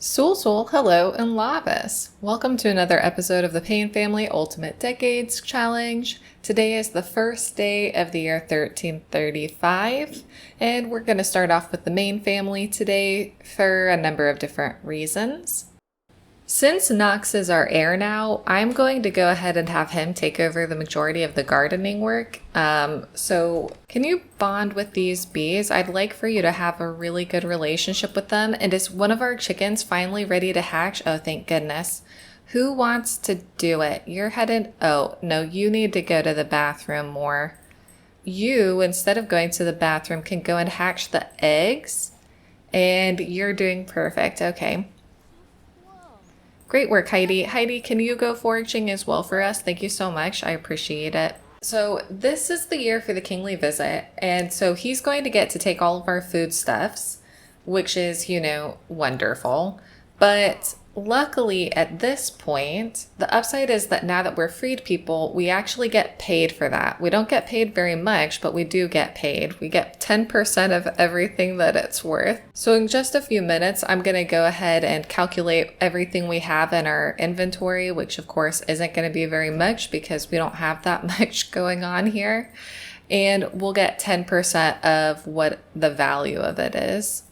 Sul, hello, and Lavis. Welcome to another episode of the Payne Family Ultimate Decades Challenge. Today is the first day of the year 1335, and we're going to start off with the main family today for a number of different reasons. Since Knox is our heir now, I'm going to go ahead and have him take over the majority of the gardening work. So can you bond with these bees? I'd like for you to have a really good relationship with them. And is one of our chickens finally ready to hatch? Oh, thank goodness. Who wants to do it? You're headed... Oh, no, you need to go to the bathroom more. You, instead of going to the bathroom, can go and hatch the eggs. And you're doing perfect. Okay. Great work, Heidi. Heidi, can you go foraging as well for us? Thank you so much. I appreciate it. So this is the year for the kingly visit. And so he's going to get to take all of our foodstuffs, which is, wonderful. But luckily at this point, the upside is that now that we're freed people, we actually get paid for that. We don't get paid very much, but we do get paid. We get 10% of everything that it's worth. So in just a few minutes, I'm going to go ahead and calculate everything we have in our inventory, which of course isn't going to be very much because we don't have that much going on here. And we'll get 10% of what the value of it is.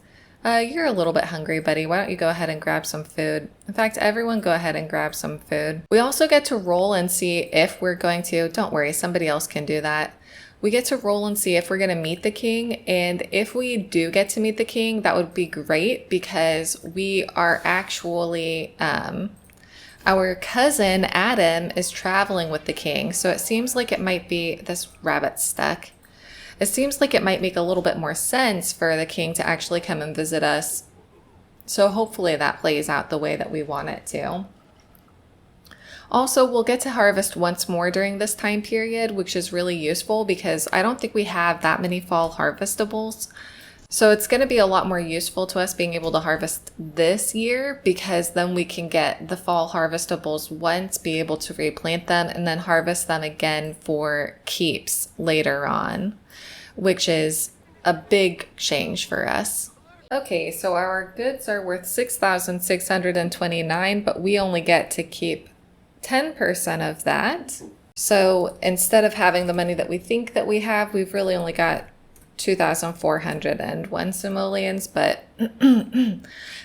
You're a little bit hungry, buddy. Why don't you go ahead and grab some food? In fact, everyone go ahead and grab some food. We also get to roll and see if we're going to... Don't worry, somebody else can do that. We get to roll and see if we're going to meet the king. And if we do get to meet the king, that would be great because we are actually... our cousin, Adam, is traveling with the king. So it seems like it might be... This rabbit's stuck. It seems like it might make a little bit more sense for the king to actually come and visit us. So hopefully that plays out the way that we want it to. Also, we'll get to harvest once more during this time period, which is really useful because I don't think we have that many fall harvestables. So it's going to be a lot more useful to us being able to harvest this year because then we can get the fall harvestables once, be able to replant them, and then harvest them again for keeps later on, which is a big change for us. Okay, so our goods are worth $6,629, but we only get to keep 10% of that. So instead of having the money that we think that we have, we've really only got 2,401 simoleons, but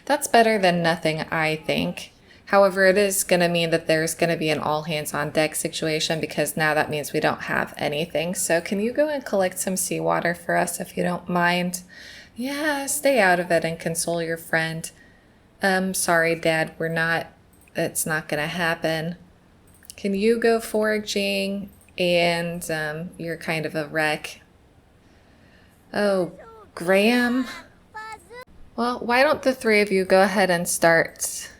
that's better than nothing, I think. However, it is going to mean that there's going to be an all hands on deck situation because now that means we don't have anything. So can you go and collect some seawater for us if you don't mind? Yeah, stay out of it and console your friend. Sorry, Dad, it's not going to happen. Can you go foraging? And you're kind of a wreck. Oh, Graham? Well, why don't the three of you go ahead and start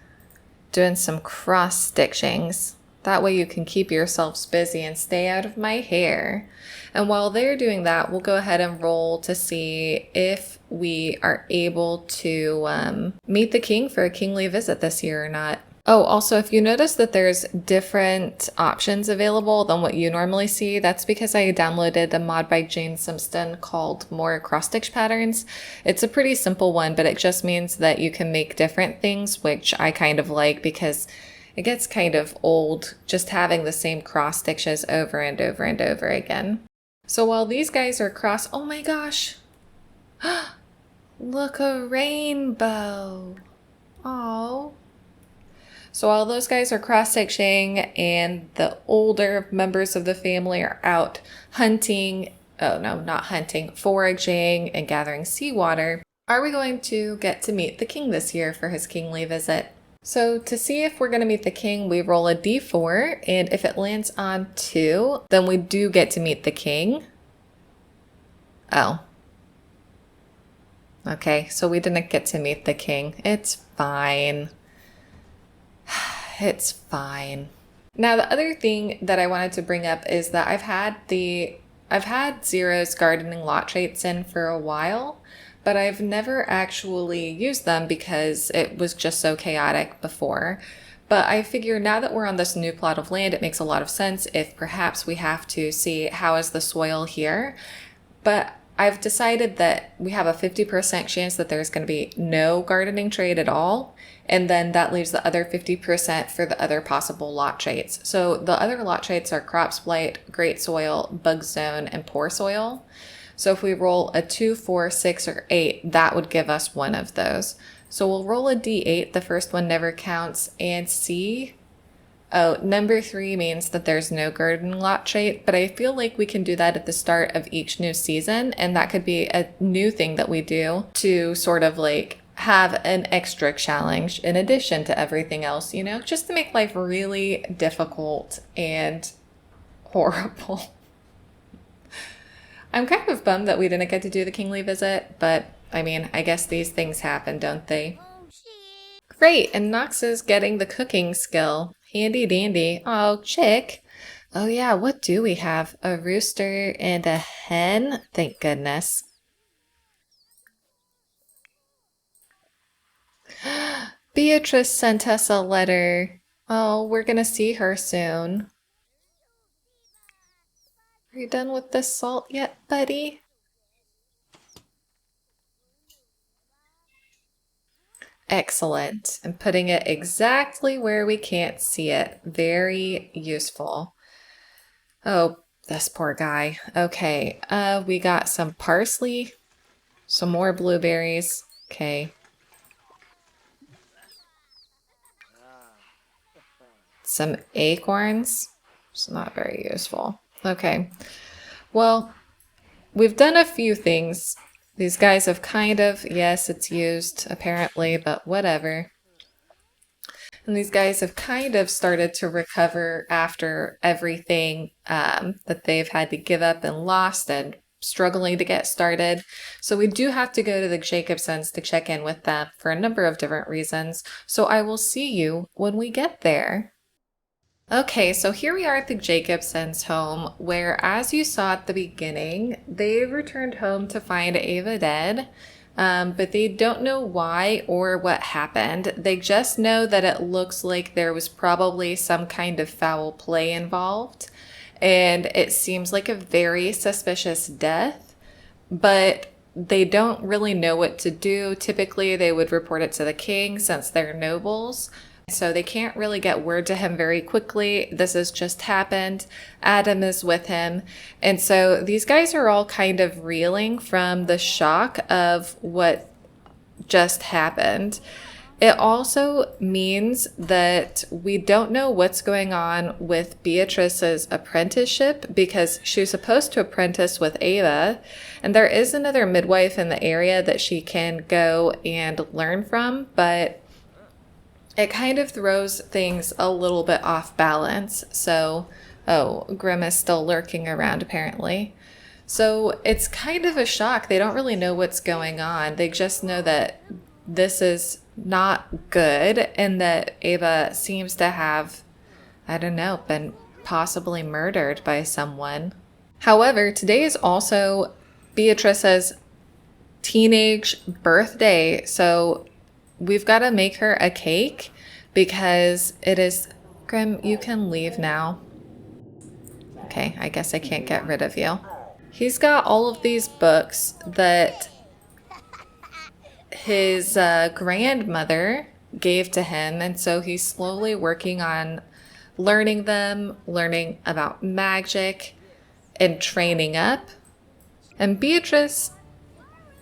doing some cross stitchings. That way you can keep yourselves busy and stay out of my hair. And while they're doing that, we'll go ahead and roll to see if we are able to meet the king for a kingly visit this year or not. Oh, also, if you notice that there's different options available than what you normally see, that's because I downloaded a mod by Jane Simpson called More Cross Stitch Patterns. It's a pretty simple one, but it just means that you can make different things, which I kind of like because it gets kind of old just having the same cross stitches over and over and over again. So while these guys are cross... Oh my gosh! Look, a rainbow! Oh. So while those guys are cross-stitching and the older members of the family are out hunting, oh no, not hunting, foraging and gathering seawater, are we going to get to meet the king this year for his kingly visit? So to see if we're going to meet the king, we roll a d4, and if it lands on 2, then we do get to meet the king. Oh. Okay, so we didn't get to meet the king. It's fine. It's fine. Now, the other thing that I wanted to bring up is that I've had Zero's gardening lot traits in for a while, but I've never actually used them because it was just so chaotic before. But I figure now that we're on this new plot of land, it makes a lot of sense if perhaps we have to see how is the soil here. But I've decided that we have a 50% chance that there's going to be no gardening trait at all. And then that leaves the other 50% for the other possible lot traits. So the other lot traits are crops blight, great soil, bug zone, and poor soil. So if we roll a 2, 4, 6, or 8, that would give us one of those. So we'll roll a d8. The first one never counts, and see. Oh, number 3 means that there's no garden lot trait, but I feel like we can do that at the start of each new season, and that could be a new thing that we do to sort of like have an extra challenge in addition to everything else, you know, just to make life really difficult and horrible. I'm kind of bummed that we didn't get to do the kingly visit, but I mean, I guess these things happen, don't they? Great, and Knox is getting the cooking skill. Handy dandy. Oh, chick. Oh yeah, what do we have? A rooster and a hen? Thank goodness. Beatrice sent us a letter. Oh, we're gonna see her soon. Are you done with the salt yet, buddy? Excellent. I'm putting it exactly where we can't see it. Very useful. Oh, this poor guy. Okay, we got some parsley, some more blueberries. Okay. Some acorns. It's not very useful. Okay. Well, we've done a few things. These guys have kind of, yes, it's used apparently, but whatever. And these guys have kind of started to recover after everything that they've had to give up and lost and struggling to get started. So we do have to go to the Jacobsons to check in with them for a number of different reasons. So I will see you when we get there. Okay, so here we are at the Jacobsons' home, where, as you saw at the beginning, they returned home to find Ava dead, but they don't know why or what happened. They just know that it looks like there was probably some kind of foul play involved, and it seems like a very suspicious death, but they don't really know what to do. Typically, they would report it to the king since they're nobles. So they can't really get word to him very quickly. This has just happened. Adam is with him. And so these guys are all kind of reeling from the shock of what just happened. It also means that we don't know what's going on with Beatrice's apprenticeship because she was supposed to apprentice with Ava. And there is another midwife in the area that she can go and learn from, but it kind of throws things a little bit off balance. So, oh, Grim is still lurking around apparently. So it's kind of a shock. They don't really know what's going on. They just know that this is not good and that Ava seems to have, I don't know, been possibly murdered by someone. However, today is also Beatrice's teenage birthday. So we've got to make her a cake because it is... Grim, you can leave now. Okay, I guess I can't get rid of you. He's got all of these books that his grandmother gave to him, and so he's slowly working on learning them, learning about magic, and training up. And Beatrice,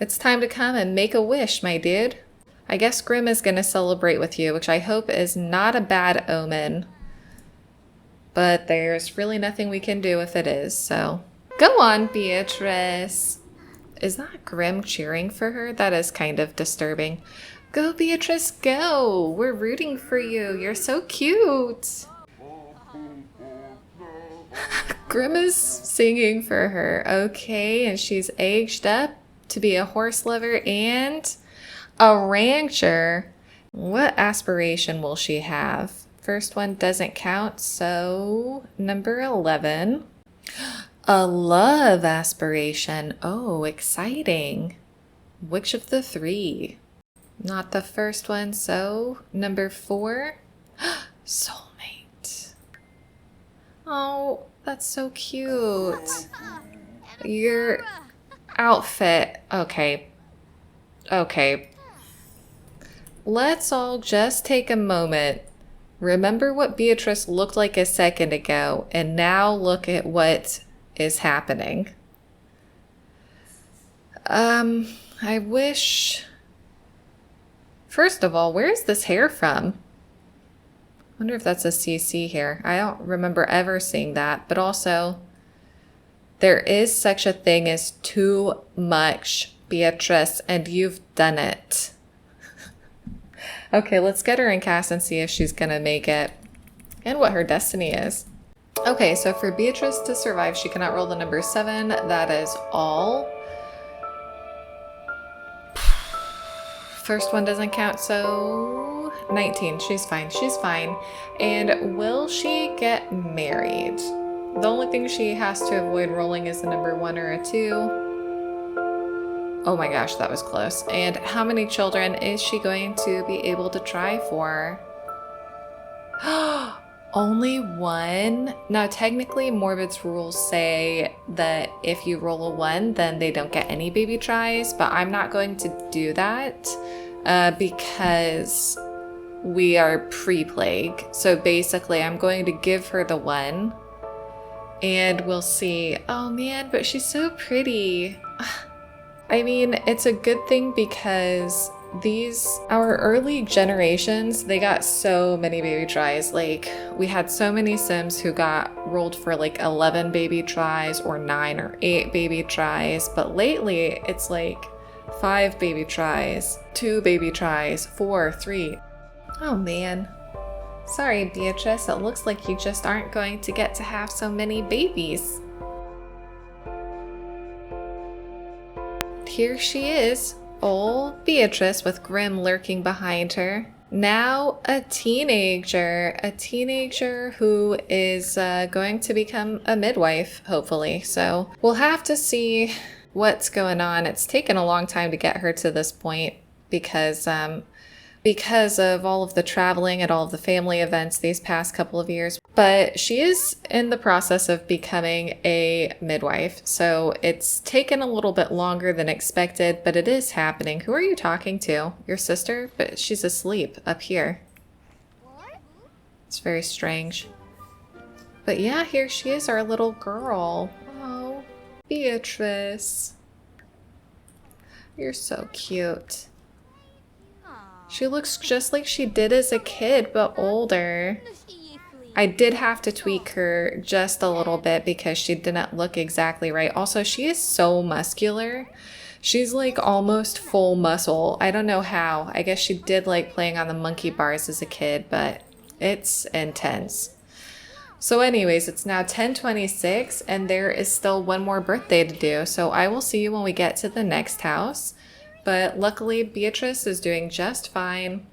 it's time to come and make a wish, my dude. I guess Grim is going to celebrate with you, which I hope is not a bad omen. But there's really nothing we can do if it is, so... Go on, Beatrice! Is that Grim cheering for her? That is kind of disturbing. Go, Beatrice, go! We're rooting for you. You're so cute! Grim is singing for her. Okay, and she's aged up to be a horse lover and... a rancher. What aspiration will she have? First one doesn't count, so number 11. A love aspiration. Oh, exciting. Which of the 3? Not the first one, so number 4. Soulmate. Oh, that's so cute. You're outfit. Okay. Okay. Let's all just take a moment. Remember what Beatrice looked like a second ago, and now look at what is happening. I wish... First of all, where's this hair from? I wonder if that's a CC hair. I don't remember ever seeing that, but also there is such a thing as too much, Beatrice, and you've done it. Okay, let's get her in cast and see if she's gonna make it and what her destiny is. Okay, so for Beatrice to survive, she cannot roll the number 7. That is all. First one doesn't count, so 19. She's fine. She's fine. And will she get married? The only thing she has to avoid rolling is the number 1 or a 2. Oh my gosh, that was close. And how many children is she going to be able to try for? Only 1? Now, technically, Morbid's rules say that if you roll a 1, then they don't get any baby tries, but I'm not going to do that because we are pre-plague. So basically, I'm going to give her the 1, and we'll see. Oh man, but she's so pretty. I mean, it's a good thing because our early generations, they got so many baby tries. Like, we had so many Sims who got rolled for like 11 baby tries or 9 or 8 baby tries. But lately, it's like 5 baby tries, 2 baby tries, 4, 3. Oh man. Sorry, Beatrice. It looks like you just aren't going to get to have so many babies. Here she is. Old Beatrice with Grim lurking behind her. Now a teenager who is going to become a midwife, hopefully. So we'll have to see what's going on. It's taken a long time to get her to this point because of all of the traveling and all of the family events these past couple of years. But she is in the process of becoming a midwife. So it's taken a little bit longer than expected, but it is happening. Who are you talking to? Your sister? But she's asleep up here. It's very strange. But yeah, here she is, our little girl. Oh, Beatrice. You're so cute. She looks just like she did as a kid, but older. I did have to tweak her just a little bit because she didn't look exactly right. Also, she is so muscular. She's like almost full muscle. I don't know how. I guess she did like playing on the monkey bars as a kid, but it's intense. So anyways, it's now 10:26 and there is still one more birthday to do. So I will see you when we get to the next house. But luckily, Beatrice is doing just fine.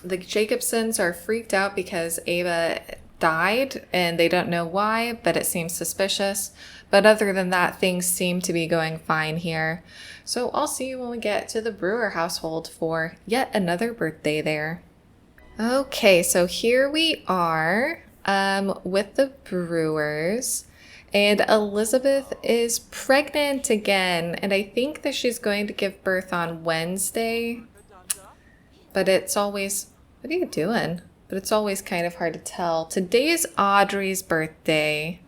The Jacobsons are freaked out because Ava died, and they don't know why, but it seems suspicious. But other than that, things seem to be going fine here. So I'll see you when we get to the Brewer household for yet another birthday there. Okay, so here we are with the Brewers. And Elizabeth is pregnant again, and I think that she's going to give birth on Wednesday. But it's always... What are you doing? But it's always kind of hard to tell. Today is Audrey's birthday.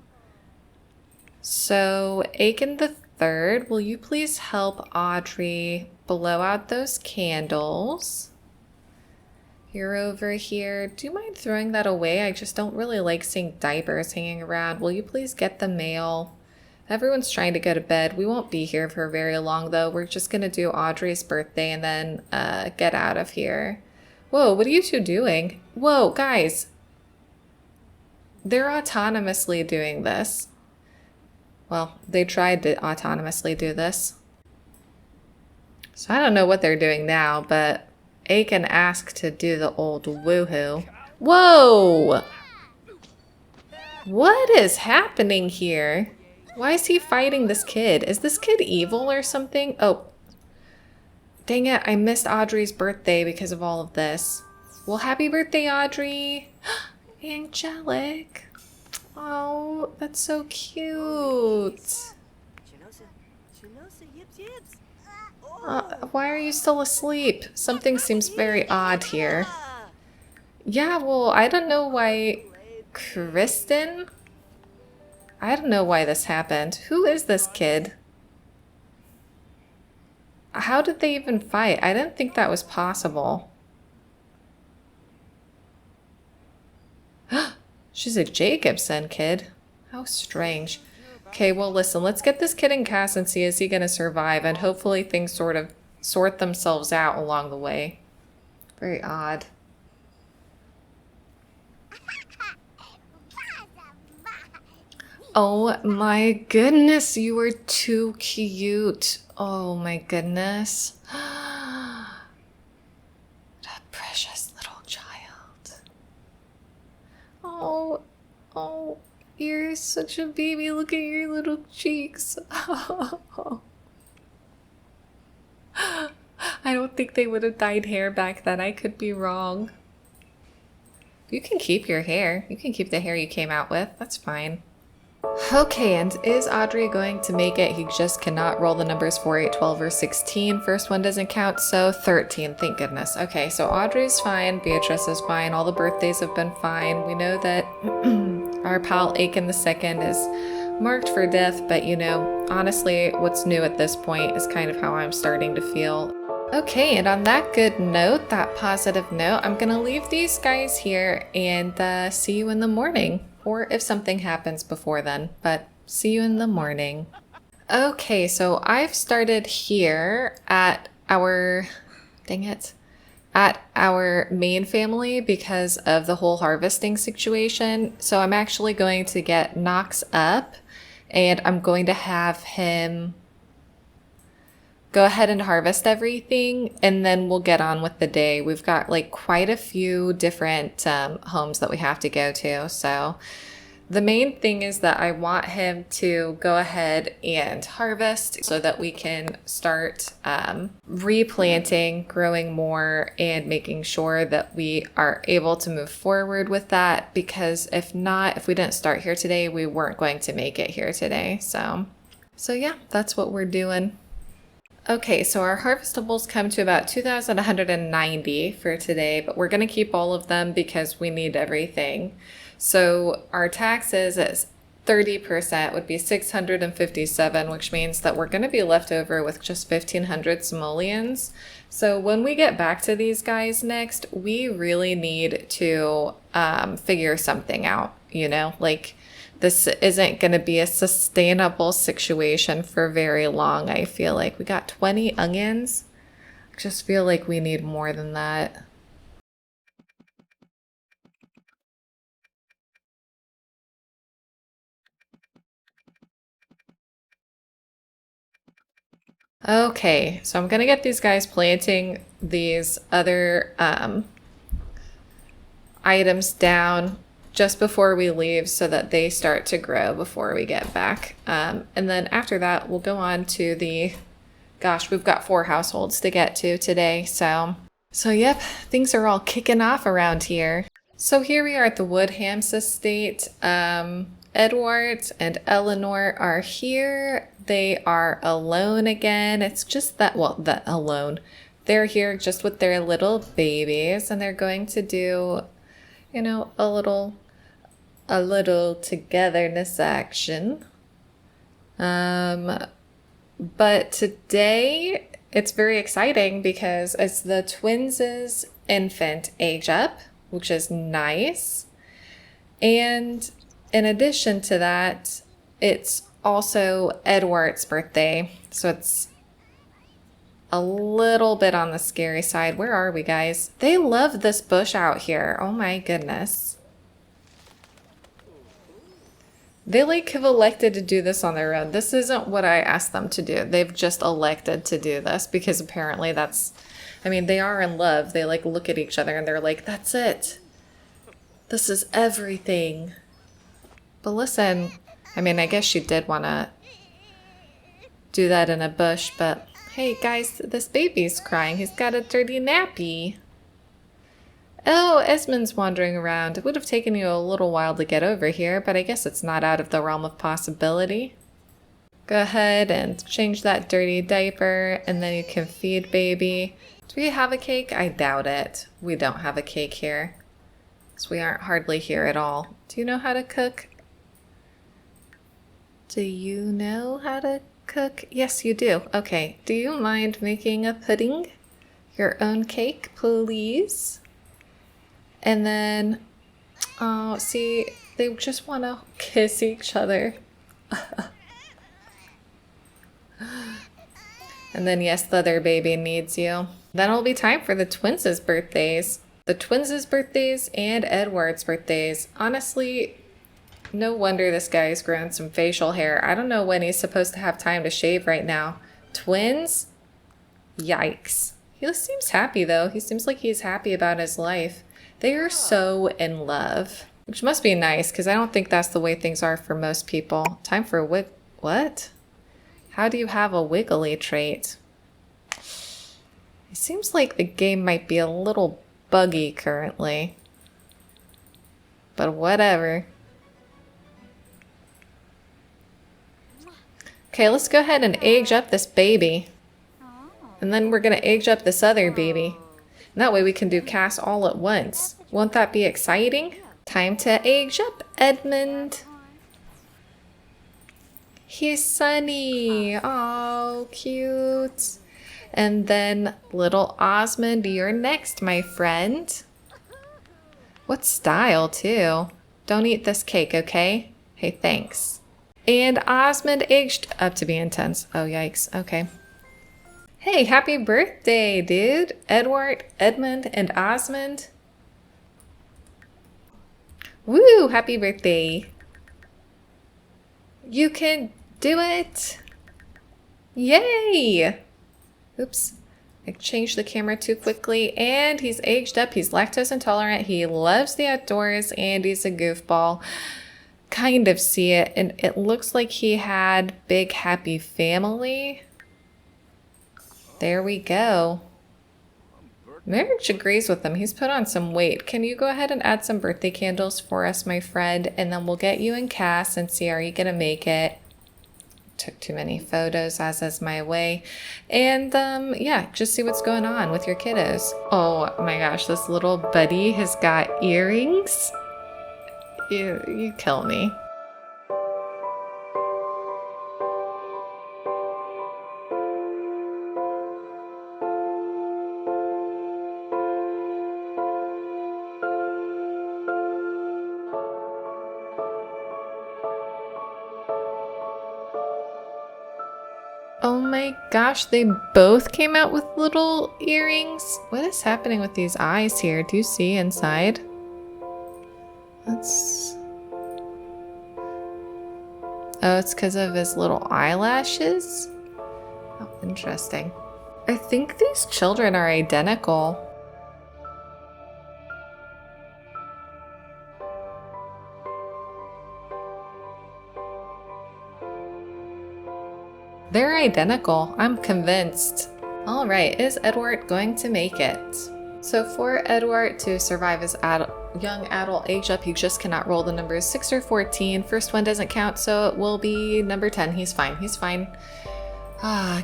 So, Aiken the Third, will you please help Audrey blow out those candles? You're over here. Do you mind throwing that away? I just don't really like seeing diapers hanging around. Will you please get the mail? Everyone's trying to go to bed. We won't be here for very long, though. We're just going to do Audrey's birthday and then get out of here. Whoa, what are you two doing? Whoa, guys. They're autonomously doing this. Well, they tried to autonomously do this. So I don't know what they're doing now, but... Aiken asked to do the old woohoo. Whoa! What is happening here? Why is he fighting this kid? Is this kid evil or something? Oh. Dang it, I missed Audrey's birthday because of all of this. Well, happy birthday, Audrey! Angelic! Oh, that's so cute! why are you still asleep? Something seems very odd here. Yeah, well, I don't know why... Kristen? I don't know why this happened. Who is this kid? How did they even fight? I didn't think that was possible. She's a Jacobson kid. How strange. Okay, well, listen, let's get this kid in cast and see, is he going to survive? And hopefully things sort of sort themselves out along the way. Very odd. Oh my goodness, you are too cute. Oh my goodness. That precious little child. Oh, you're such a baby. Look at your little cheeks. I don't think they would have dyed hair back then. I could be wrong. You can keep your hair. You can keep the hair you came out with. That's fine. Okay, and is Audrey going to make it? He just cannot roll the numbers 4, 8, 12, or 16. First one doesn't count, so 13. Thank goodness. Okay, so Audrey's fine. Beatrice is fine. All the birthdays have been fine. We know that our pal Aiken II is marked for death, but you know, honestly, what's new at this point is kind of how I'm starting to feel. Okay, and on that good note, that positive note, I'm gonna leave these guys here and see you in the morning. Or if something happens before then, but see you in the morning. Okay, so I've started here at our, at our main family because of the whole harvesting situation. So I'm actually going to get Knox up and I'm going to have him go ahead and harvest everything, and then we'll get on with the day. We've got like quite a few different homes that we have to go to. So the main thing is that I want him to go ahead and harvest so that we can start replanting, growing more, and making sure that we are able to move forward with that. Because if not, if we didn't start here today, we weren't going to make it here today. So yeah, that's what we're doing. Okay, so our harvestables come to about 2,190 for today, but we're going to keep all of them because we need everything. So our taxes is 30% would be 657, which means that we're going to be left over with just 1,500 simoleons. So when we get back to these guys next, we really need to figure something out, you know, like this isn't going to be a sustainable situation for very long. I feel like we got 20 onions. I just feel like we need more than that. Okay, so I'm going to get these guys planting these other items down just before we leave so that they start to grow before we get back. And then after that, we'll go on to the, gosh, we've got 4 households to get to today. So yep, things are all kicking off around here. So here we are at the Woodhamse estate. Eduart and Eleanor are here. They are alone again. It's just that, well, that alone. They're here just with their little babies and they're going to do, you know, a little togetherness action. But today it's very exciting because it's the twins' infant age up, which is nice. And in addition to that, it's also Eduart's birthday. So it's a little bit on the scary side. Where are we, guys? They love this bush out here. Oh my goodness. They like have elected to do this on their own. This isn't what I asked them to do. They've just elected to do this because apparently that's, I mean, they are in love. They like look at each other and they're like, that's it. This is everything. But listen, I mean, I guess she did want to do that in a bush, but hey guys, this baby's crying. He's got a dirty nappy. Oh, Esmond's wandering around. It would have taken you a little while to get over here, but I guess it's not out of the realm of possibility. Go ahead and change that dirty diaper, and then you can feed baby. Do we have a cake? I doubt it. We don't have a cake here, because we aren't hardly here at all. Do you know how to cook? Do you know how to cook? Yes, you do. Okay. Do you mind making a pudding? Your own cake, please? And then, oh, see, they just want to kiss each other. And then, yes, the other baby needs you. Then it'll be time for the twins' birthdays. The twins' birthdays and Eduart's birthdays. Honestly, no wonder this guy's grown some facial hair. I don't know when he's supposed to have time to shave right now. Twins? Yikes. He seems happy, though. He seems like he's happy about his life. They are so in love. Which must be nice, because I don't think that's the way things are for most people. Time for a what? How do you have a wiggly trait? It seems like the game might be a little buggy currently. But whatever. Okay, let's go ahead and age up this baby. And then we're going to age up this other baby. And that way we can do Cass all at once. Won't that be exciting? Time to age up Edmund. He's Sunny. Oh, cute. And then little Osmond, you're next, my friend. What style, too? Don't eat this cake, okay? Hey, thanks. And Osmond aged up to be intense. Oh, yikes. Okay. Hey, happy birthday, dude. Eduart, Edmund, and Osmond. Woo, happy birthday. You can do it. Yay. Oops. I changed the camera too quickly. And he's aged up. He's lactose intolerant. He loves the outdoors. And he's a goofball. Kind of see it. And it looks like he had big happy family. There we go. Marriage agrees with him. He's put on some weight. Can you go ahead and add some birthday candles for us, my friend? And then we'll get you and Cass and see, are you going to make it? Took too many photos, as is my way. And yeah, just see what's going on with your kiddos. Oh my gosh, this little buddy has got earrings. You kill me. Oh my gosh, they both came out with little earrings. What is happening with these eyes here? Do you see inside? That's... Oh, it's because of his little eyelashes? Oh, interesting. I think these children are identical. They're identical. I'm convinced. All right, is Eduart going to make it? So for Eduart to survive his young adult age up, he just cannot roll the numbers 6 or 14. First one doesn't count, so it will be number 10. He's fine. He's fine.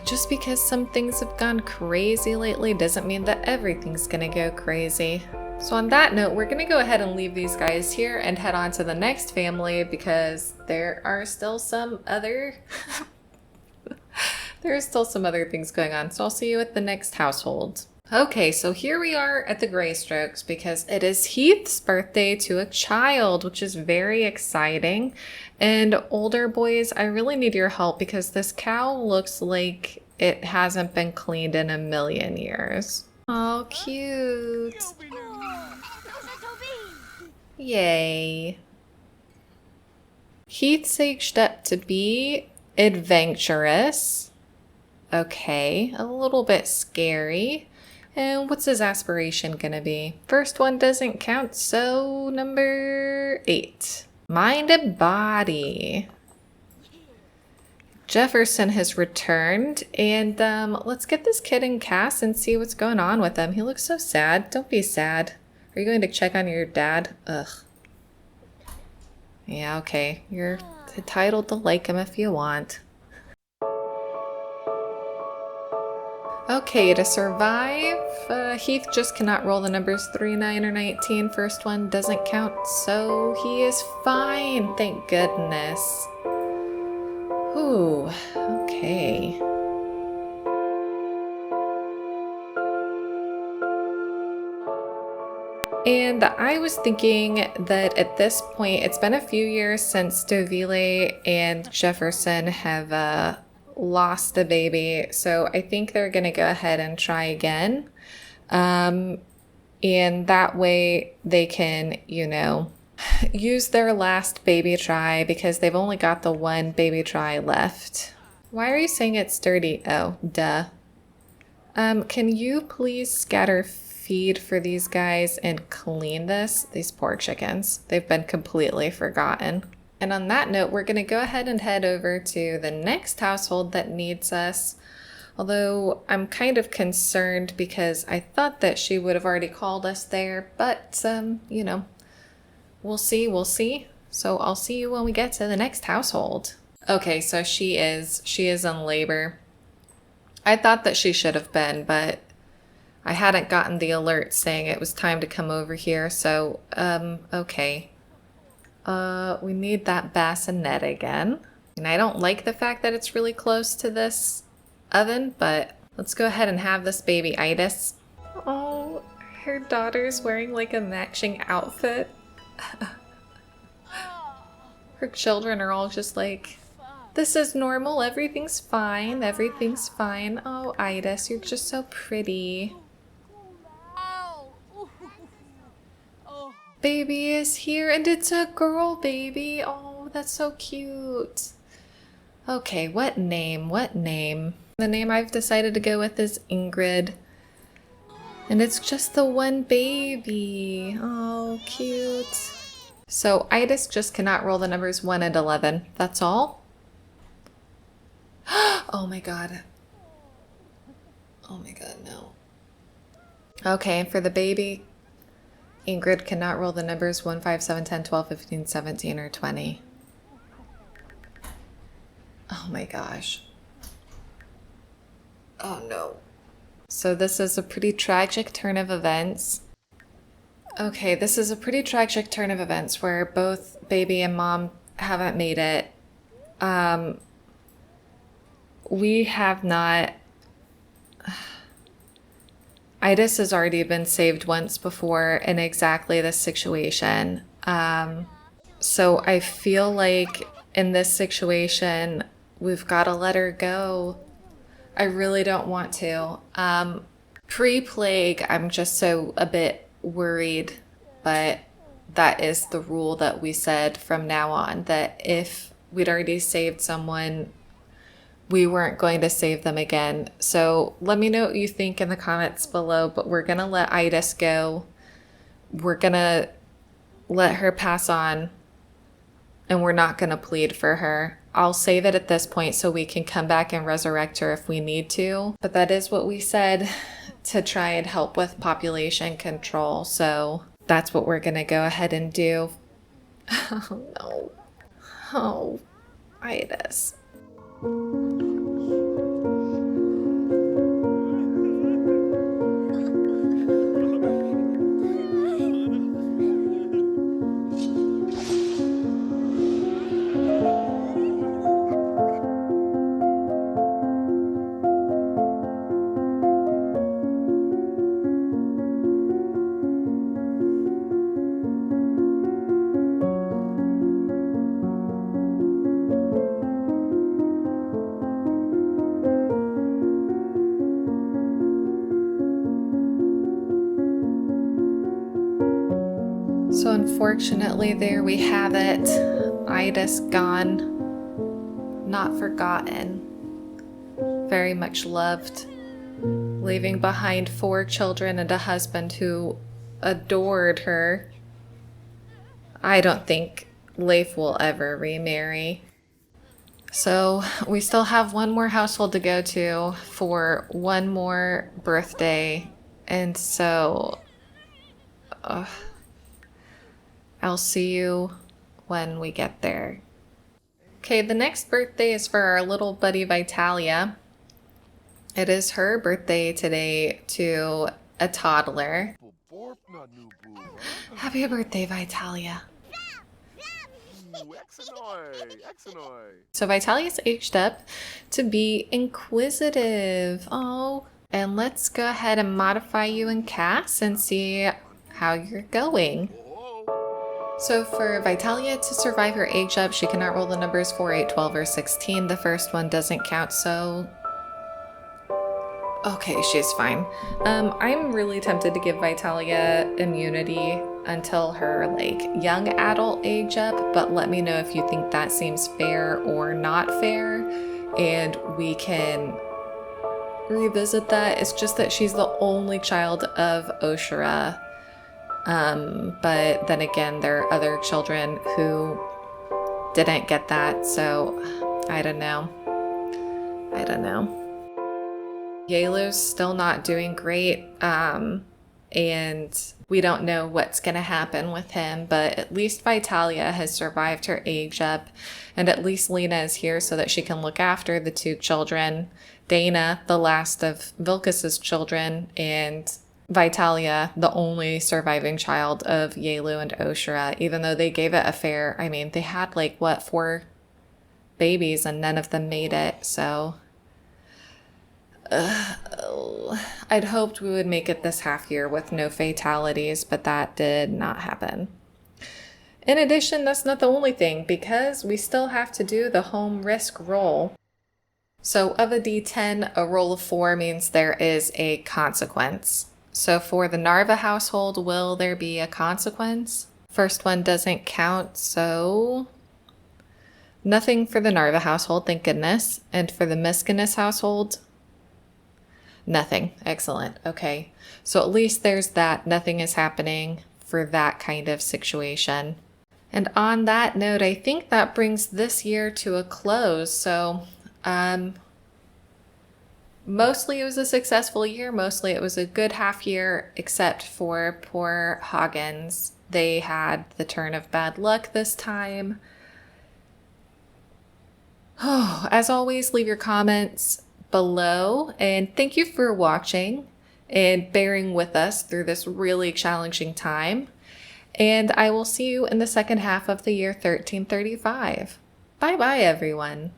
Just because some things have gone crazy lately doesn't mean that everything's gonna go crazy. So on that note, we're gonna go ahead and leave these guys here and head on to the next family because there are still some other... There's still some other things going on, so I'll see you at the next household. Okay, so here we are at the Greystrokes because it is Heath's birthday to a child, which is very exciting. And older boys, I really need your help because this cow looks like it hasn't been cleaned in a million years. Oh, cute. Yay. Heath's aged up to be adventurous. Okay, a little bit scary. And what's his aspiration gonna be? First one doesn't count, so number 8. Mind and body. Jefferson has returned, and let's get this kid in Cass and see what's going on with him. He looks so sad. Don't be sad. Are you going to check on your dad? Ugh. Yeah, okay. You're entitled to like him if you want. Okay, to survive, Heath just cannot roll the numbers 3, 9, or 19. First one doesn't count, so he is fine, thank goodness. Ooh, okay. And I was thinking that at this point, it's been a few years since Deauville and Jefferson have lost the baby, so I think they're gonna go ahead and try again. And that way they can, you know, use their last baby try because they've only got the one baby try left. Why are you saying it's dirty? Oh, duh. Can you please scatter feed for these guys and clean this? These poor chickens. They've been completely forgotten. And on that note, we're going to go ahead and head over to the next household that needs us. Although I'm kind of concerned because I thought that she would have already called us there, but, you know, we'll see. So I'll see you when we get to the next household. Okay, so she is in labor. I thought that she should have been, but I hadn't gotten the alert saying it was time to come over here, so, okay. We need that bassinet again. And I don't like the fact that it's really close to this oven, but let's go ahead and have this baby Eydís. Oh, her daughter's wearing like a matching outfit. Her children are all just like, this is normal, everything's fine, everything's fine. Oh, Eydís, you're just so pretty. Baby is here, and it's a girl baby. Oh, that's so cute. Okay, what name? The name I've decided to go with is Ingrid. And it's just the one baby. Oh, cute. So Eydís just cannot roll the numbers 1 and 11. That's all? Oh my god. Oh my god, no. Okay, for the baby, Ingrid cannot roll the numbers 1, 5, 7, 10, 12, 15, 17, or 20. Oh my gosh. Oh no. So this is a pretty tragic turn of events. Okay, this is a pretty tragic turn of events where both baby and mom haven't made it. We have not... Eydís has already been saved once before in exactly this situation. So I feel like in this situation, we've got to let her go. I really don't want to. Pre-plague, I'm just so a bit worried, but that is the rule that we said from now on, that if we'd already saved someone, we weren't going to save them again. So let me know what you think in the comments below, but we're going to let Eydís go. We're going to let her pass on, and we're not going to plead for her. I'll save it at this point so we can come back and resurrect her if we need to. But that is what we said to try and help with population control. So that's what we're going to go ahead and do. Oh no. Oh, Eydís. So unfortunately, there we have it. Eydís gone, not forgotten, very much loved, leaving behind 4 children and a husband who adored her. I don't think Leif will ever remarry. So we still have one more household to go to for one more birthday, and so I'll see you when we get there. Okay, the next birthday is for our little buddy Vitalija. It is her birthday today to a toddler. Happy birthday, Vitalija. So Vitalija's aged up to be inquisitive. Oh, and let's go ahead and modify you in Cass and see how you're going. So for Vitalija to survive her age up, she cannot roll the numbers 4, 8, 12, or 16. The first one doesn't count, so... Okay, she's fine. I'm really tempted to give Vitalija immunity until her, like, young adult age up, but let me know if you think that seems fair or not fair, and we can revisit that. It's just that she's the only child of Oshara. But then again, there are other children who didn't get that, so I don't know. Yelu's still not doing great, and we don't know what's going to happen with him, but at least Vitalija has survived her age up, and at least Lena is here so that she can look after the 2 children, Dana, the last of Vilkas's children, and Vitalija, the only surviving child of Yelu and Oshara, even though they gave it a fair, I mean, they had like, what, 4 babies and none of them made it, so... I'd hoped we would make it this half year with no fatalities, but that did not happen. In addition, that's not the only thing, because we still have to do the home risk roll. So of a d10, a roll of 4 means there is a consequence. So for the Narva household, will there be a consequence? First one doesn't count, so nothing for the Narva household, thank goodness. And for the Miskinnis household, nothing. Excellent. Okay. So at least there's that. Nothing is happening for that kind of situation. And on that note, I think that brings this year to a close. So, mostly it was a successful year. Mostly it was a good half year, except for poor Hagens. They had the turn of bad luck this time. Oh, as always, leave your comments below, and thank you for watching and bearing with us through this really challenging time. And I will see you in the second half of the year 1335. Bye bye, everyone.